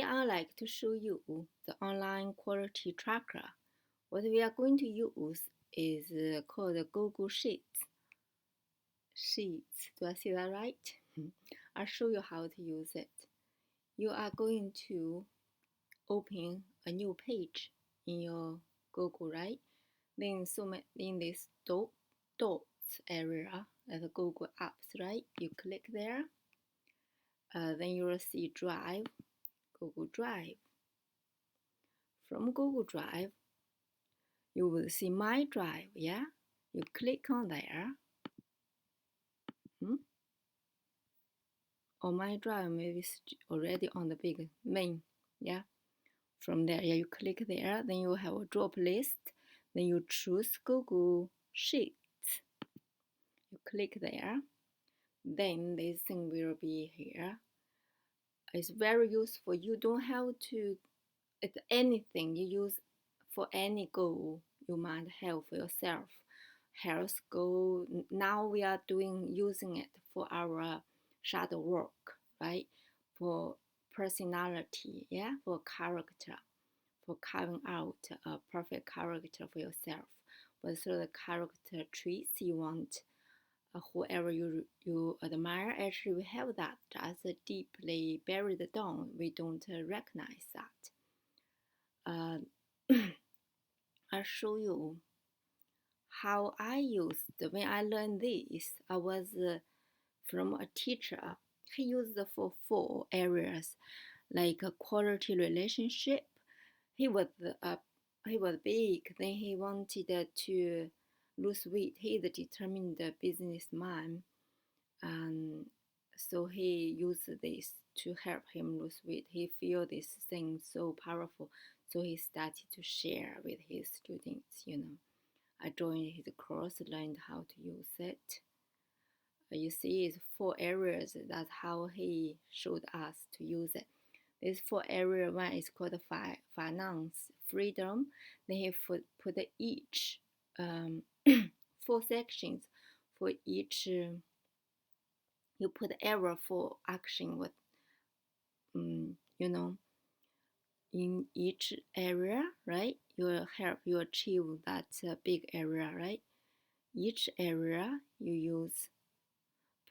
I like to show you the online quality tracker. What we are going to use is called Google Sheets. Sheets, do I see that right? I'll show you how to use it. You are going to open a new page in your Google, right? Then in this dots area at the Google Apps, right? You click there. Then you will see Drive, Google Drive. From Google Drive, you will see My Drive, yeah? You click on there. Or My Drive maybe already on the big main, yeah? From there, yeah, you click there, then you have a drop list, then you choose Google Sheets. You click there, then this thing will be here. It's very useful. You don't have to, it's anything you use for any goal you might have for yourself. Health goal. Now we are using it for our shadow work, right? For personality, yeah, for character, for carving out a perfect character for yourself. What sort of character traits you want, whoever you admire, actually we have that just deeply buried down. We don't recognize that. I'll show you how I used when I learned this. I was from a teacher. He used for 4 areas, like a quality relationship. He was big. Then he wanted to lose weight. He's a determined businessman, and so he used this to help him lose weight. He feel this thing so powerful, so he started to share with his students. I joined his course, learned how to use it. You see, it's 4 areas. That's how he showed us to use it. This 4 area, one is called finance, freedom. Then he put each 4 sections for each. You put area for action with, in each area, right? You will help you achieve that big area, right? Each area you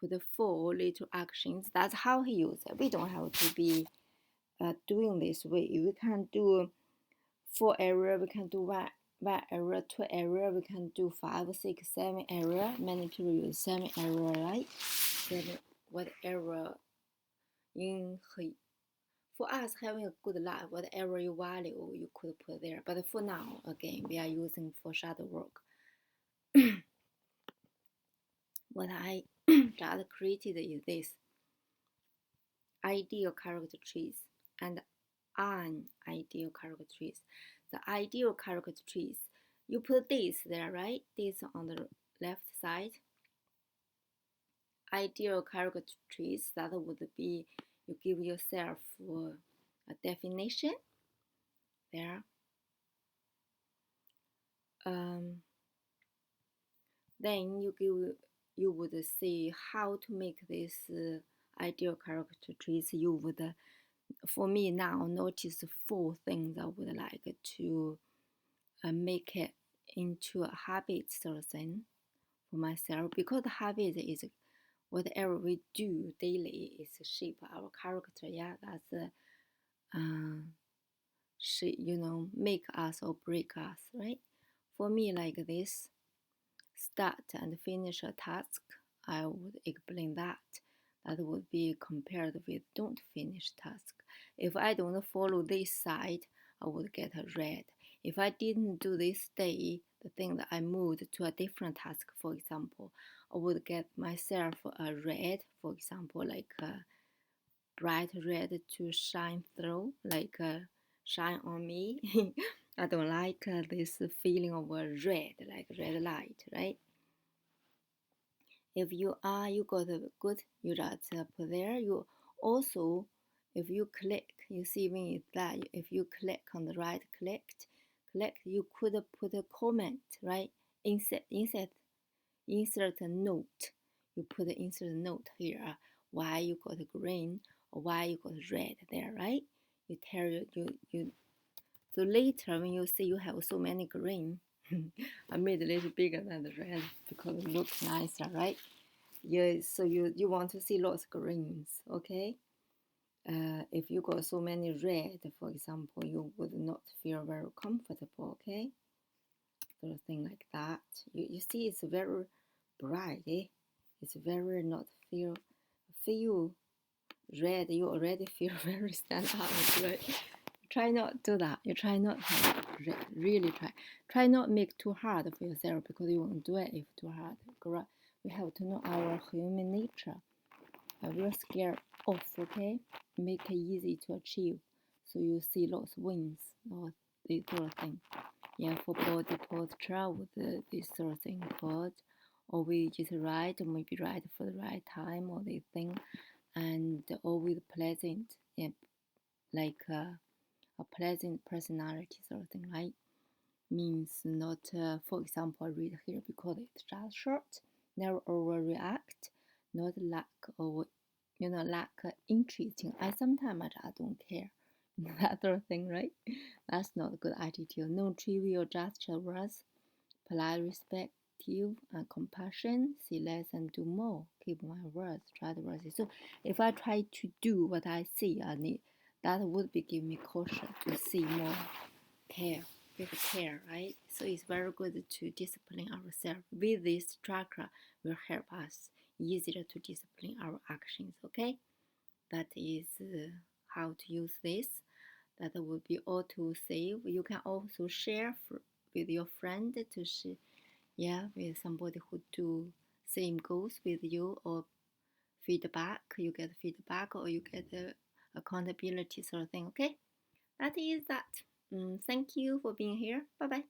put 4 little actions. That's how he used it. We don't have to be doing this way. We can do 4 area. We can do one area, 2 area. We can do 5, 6, 7 area. Many people use 7 area, right? 7 whatever for us having a good life, whatever you value, you could put there. But for now, again, we are using for shadow work. What I just created is this ideal character traits and unideal character traits. The ideal character traits, you put this there, right? This on the left side. Ideal character traits, that would be you give yourself a definition there. Then you would see how to make this ideal character traits. You would, for me now, notice 4 things I would like to make it into a habit sort of thing for myself, because the habit is whatever we do daily is shape our character. Yeah, that's make us or break us, right? For me, like this, start and finish a task, I would explain that. That would be compared with don't finish task. If I don't follow this side, I would get a red. If I didn't do this day, the thing that I moved to a different task, for example, I would get myself a red, for example, like a bright red to shine through, like shine on me. I don't like this feeling of a red, like red light, right? If you got a good, you just put there. You also, if you click, you see when it's that, if you click on the right click, you could put a comment, right? Insert a note. You put insert a note here, why you got green or why you got red there, right? You tell you. So later when you see you have so many green, I made a little bigger than the red because it looks nicer, right? Yeah. So you want to see lots of greens, okay? If you got so many red, for example, you would not feel very comfortable, okay? Sort of thing like that. You see, it's very bright, eh? It's very not feel red. You already feel very stand out, right? Try not do that. You try not to really try not make too hard for yourself because you won't do it if too hard. Correct. We have to know our human nature. We're scared off, okay? Make it easy to achieve. So you see lots of wins or this sort of thing. Yeah, for body posture with this sort of thing called, or we just write, or maybe write for the right time or this thing, and always pleasant, yeah, like a pleasant personality sort of thing, right? Means not, for example, I read here because it's just short, never overreact, not lack of, lack interesting. I sometimes I just don't care. That sort of thing, right? That's not a good attitude. No trivial gesture words, polite, respectful, and compassion. See less and do more. Keep my words, trustworthy. So if I try to do what I see, I need that would be give me caution to see more care, with care, right? So it's very good to discipline ourselves. With this chakra will help us easier to discipline our actions. Okay, that is how to use this. That would be all to save. You can also share with your friend to share, yeah, with somebody who do same goals with you, or feedback. You get feedback or you get accountability sort of thing. Okay, that is that. Thank you for being here. Bye bye.